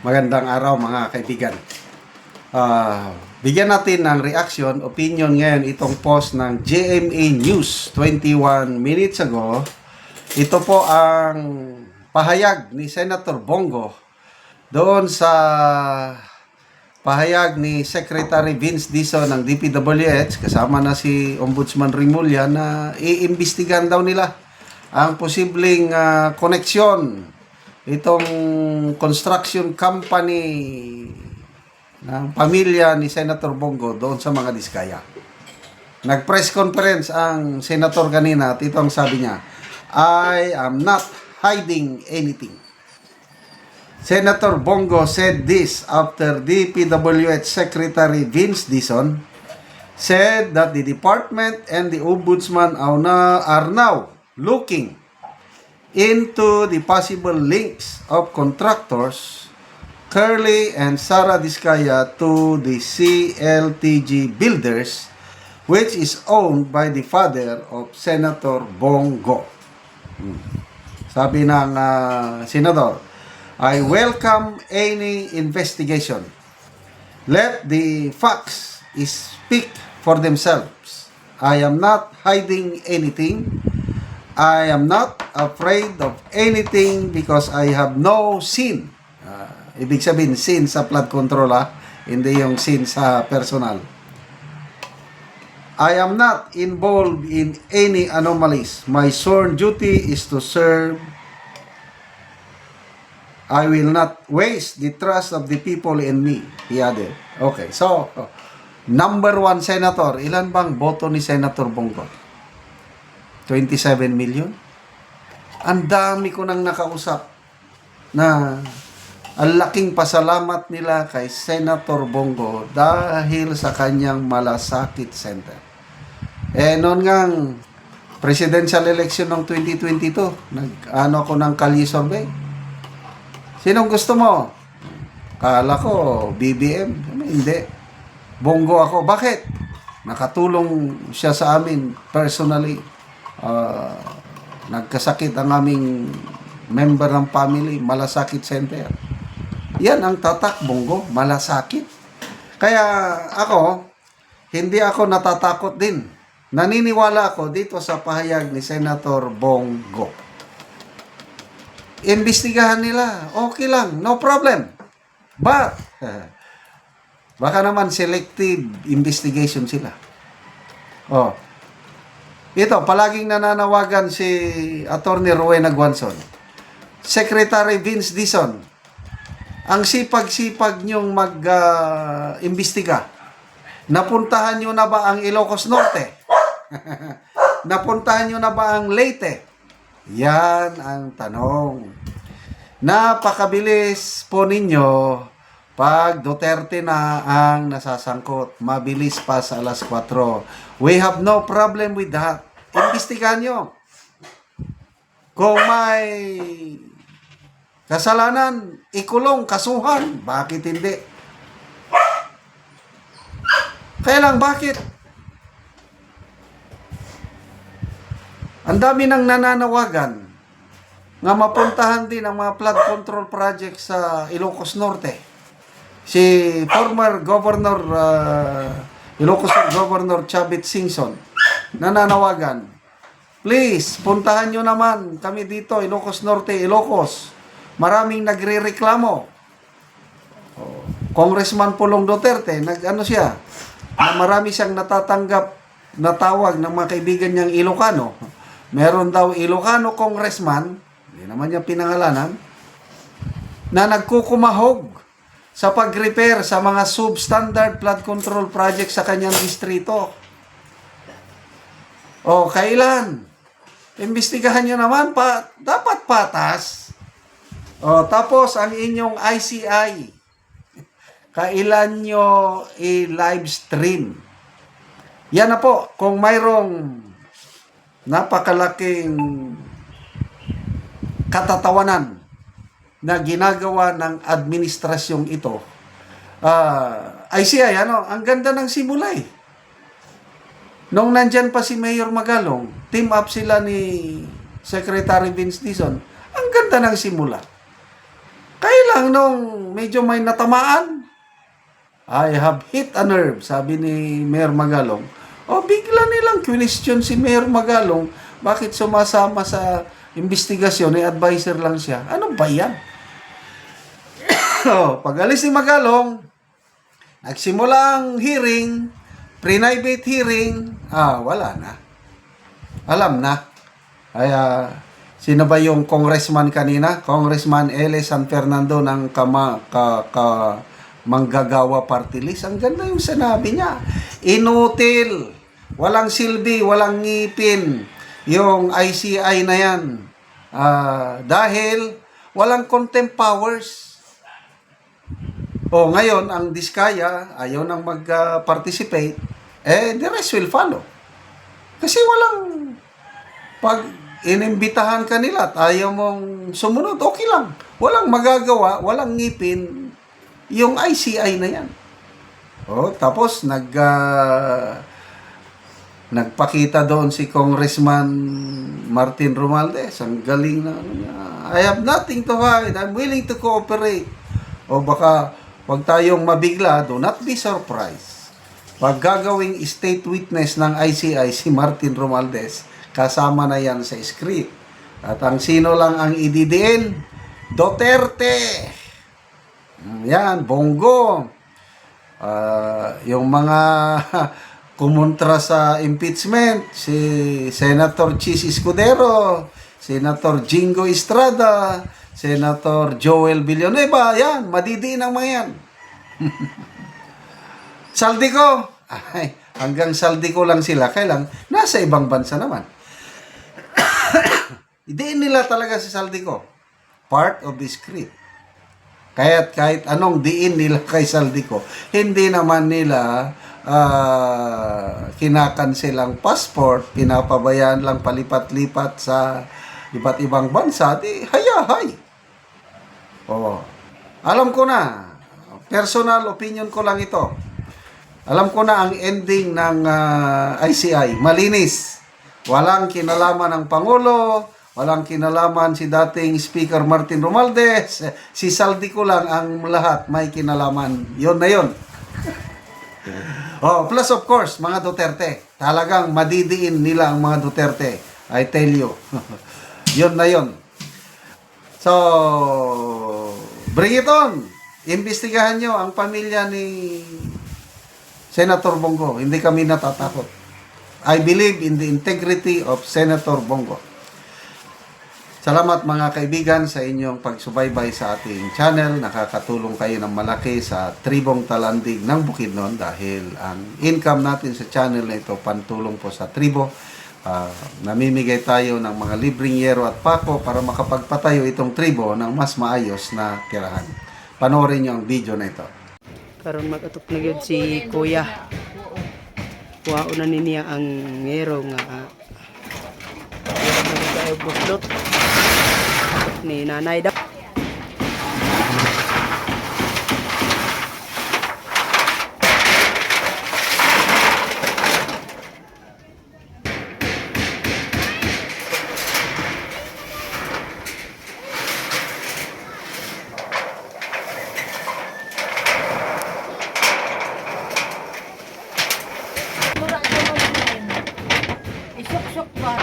Magandang araw mga kaibigan. Bigyan natin ng reaction, opinion ngayon itong post ng GMA News 21 minutes ago. Ito po ang pahayag ni Senator Bongo doon sa pahayag ni Secretary Vince Dizon ng DPWH kasama na si Ombudsman Rimulya na iimbestigahan daw nila ang posibleng koneksyon itong construction company ng pamilya ni Senator Bongo doon sa mga Diskaya. Nag-press conference ang senator kanina at ito ang sabi niya, I am not hiding anything. Senator Bongo said this after DPWH Secretary Vince Dizon said that the department and the ombudsman are now looking into the possible links of contractors Curly and Sara Diskaya to the CLTG Builders, which is owned by the father of Senator Bongo. Sabi ng senador, I welcome any investigation. Let the facts speak for themselves. I am not hiding anything. I am not afraid of anything because I have no sin. Ibig sabihin, sin sa flood control, hindi yung sin sa personal. I am not involved in any anomalies. My sworn duty is to serve. I will not waste the trust of the people in me, he added. Okay, so, number 1 senator, ilan bang boto ni Senator Bongo? 27 million? Ang dami ko nang nakausap na ang laking pasalamat nila kay Senator Bongo dahil sa kanyang malasakit center. Noon ngang presidential election ng 2022, nag-ano ako ng Kalye survey. Sinong gusto mo? Kala ko, BBM. Hindi. Bongo ako. Bakit? Nakatulong siya sa amin personally. Nagkasakit ang aming member ng family, malasakit center. Yan ang tatak, Bongo, malasakit. Kaya ako, hindi ako natatakot din. Naniniwala ako dito sa pahayag ni Senator Bongo. Imbestigahan nila, okay lang, no problem. But, baka naman selective investigation sila. Ito, palaging nananawagan si Attorney Rowena Guanzon. Secretary Vince Dizon, ang sipag-sipag nyong mag-imbestiga. Napuntahan nyo na ba ang Ilocos Norte? Napuntahan nyo na ba ang Leyte? Yan ang tanong. Napakabilis po ninyo pag Duterte na ang nasasangkot. Mabilis pa sa alas 4. We have no problem with that. Imbestigahan nyo. Kung may kasalanan, ikulong, kasuhan. Bakit hindi? Kaya lang, bakit? Ang dami nang nananawagan nga mapuntahan din ang mga flood control project sa Ilocos Norte. Si former Governor Ilocos Governor Chavit Singson nananawagan, please, puntahan nyo naman kami dito, Ilocos Norte, Ilocos. Maraming nagre-reklamo. Congressman Pulong Duterte, nag-ano siya, na marami siyang natatanggap na tawag ng mga kaibigan niyang Ilocano. Meron daw Ilocano congressman, hindi naman niya pinangalanan, na nagkukumahog sa pag-repair sa mga substandard flood control project sa kanyang distrito. Kailan? Imbestigahan nyo naman, dapat patas. Tapos ang inyong ICI, kailan nyo i-live stream? Yan na po, kung mayroong napakalaking katatawanan na ginagawa ng administrasyong ito. ICI, ang ganda ng simula eh. Nung nandyan pa si Mayor Magalong, team up sila ni Secretary Vince Dizon. Ang ganda ng simula. Kailan lang nung medyo may natamaan. I have hit a nerve, sabi ni Mayor Magalong. O bigla nilang question si Mayor Magalong, bakit sumasama sa investigasyon, advisor lang siya. Ano ba yan? Pag alis ni Magalong, nagsimula ang hearing, private hearing, wala na. Alam na. Kaya, sino ba yung congressman kanina? Congressman L. San Fernando ng Manggagawa Party List. Ang ganda yung sinabi niya. Inutil. Walang silbi, walang ngipin. Yung ICI na yan. Dahil walang contempt powers. Ngayon, ang Diskaya, ayaw nang mag-participate, the rest will follow. Kasi walang, pag inimbitahan ka nila at ayaw mong sumunod, okay lang. Walang magagawa, walang ngipin, yung ICI na yan. Tapos nagpakita doon si Congressman Martin Romualdez. Ang galing na ano niya. I have nothing to hide. I'm willing to cooperate. Baka wag tayong mabigla, do not be surprised. Pag gagawing state witness ng ICI si Martin Romualdez, kasama na yan sa script. At ang sino lang ang ididiin? Duterte. Yan, Bongo. Yung mga kumontra sa impeachment, si Senator Chis Escudero, Senator Jingo Estrada, Senator Joel Villanueva, yan, madidiin ang mga yan. Saldico, hanggang Saldico lang sila, kailang nasa ibang bansa naman. Idiin nila talaga si Saldico. Part of the script. Kahit anong diin nila kay Saldico, hindi naman nila kinakancel ang passport, pinapabayaan lang palipat-lipat sa iba't ibang bansa, di hayahay. Alam ko na, personal opinion ko lang ito. Alam ko na ang ending ng ICI, malinis. Walang kinalaman ng Pangulo, walang kinalaman si dating Speaker Martin Romualdez, si Saldico lang ang lahat may kinalaman. Yon na yon. Plus of course, mga Duterte. Talagang madidiin nila ang mga Duterte. I tell you. Yon na yon. So, bring it on. Imbestigahan nyo ang pamilya ni Senator Bongo. Hindi kami natatakot. I believe in the integrity of Senator Bongo. Salamat mga kaibigan sa inyong pagsubaybay sa ating channel. Nakakatulong kayo ng malaki sa tribong Talandig ng Bukidnon dahil ang income natin sa channel na ito pantulong po sa tribo. Namimigay tayo ng mga libreng yero at pako para makapagpatayo itong tribo ng mas maayos na tirahan. Panoorin nyo ang video na ito. Karon mag-atok na gyud si Kuya. Kuhaon na niya ang yero nga tayo buslot ni nanay daw. Isok-sok ba?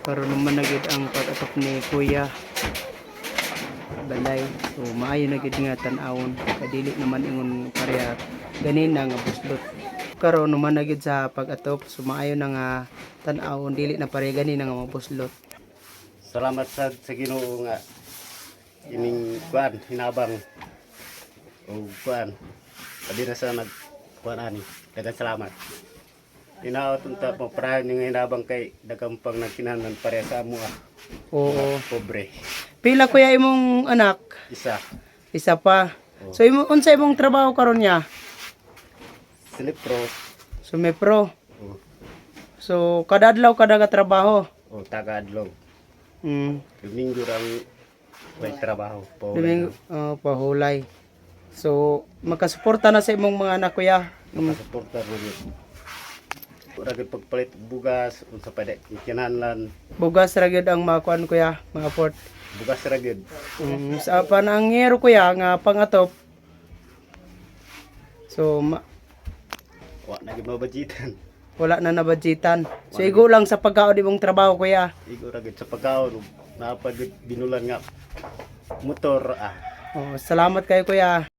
Karon naman na gyud ang pag-atok ni Kuya balay. So maayo na gyud nga tan-awon. Kadili naman ingon pareha ganin na nga buslot. Karon naman na gyud sa pag-atok. So maayo na nga tan-awon dili na pareha ganin nga mabuslot. Salamat sa Ginoo nga ining kuan hinabang o kuan padi na sa nagkuan ani. Daghang salamat. Inaot unta mo para ning hinabang kay daghang pang nagkinahanglan pareha sa amo. Oo. Pobre. Pila kuya imong anak? Isa. Isa pa. So unsa imong trabaho karon niya? Sinipro. Sumepro. O, So kada adlaw kada ka trabaho. taga adlaw. Mm. Domingo rang may trabaho po. Domingo pahulay. So makasuporta na sa imong mga anak kuya. Masuporta ro yun. Ura gid pagpalit bugas unsa pa di kinahanglan Bugas ra gyud ang makuan kuya, mga afford. bugas ra gid. Sa panangyero kuya nga pangatop. So Wa na gid mabudgetan. wala na nabudgetan. So igo lang sa pagkaon imong trabaho kuya. Igo ra gid sa pagkaon napagid binulan nga motor Salamat kayo kuya.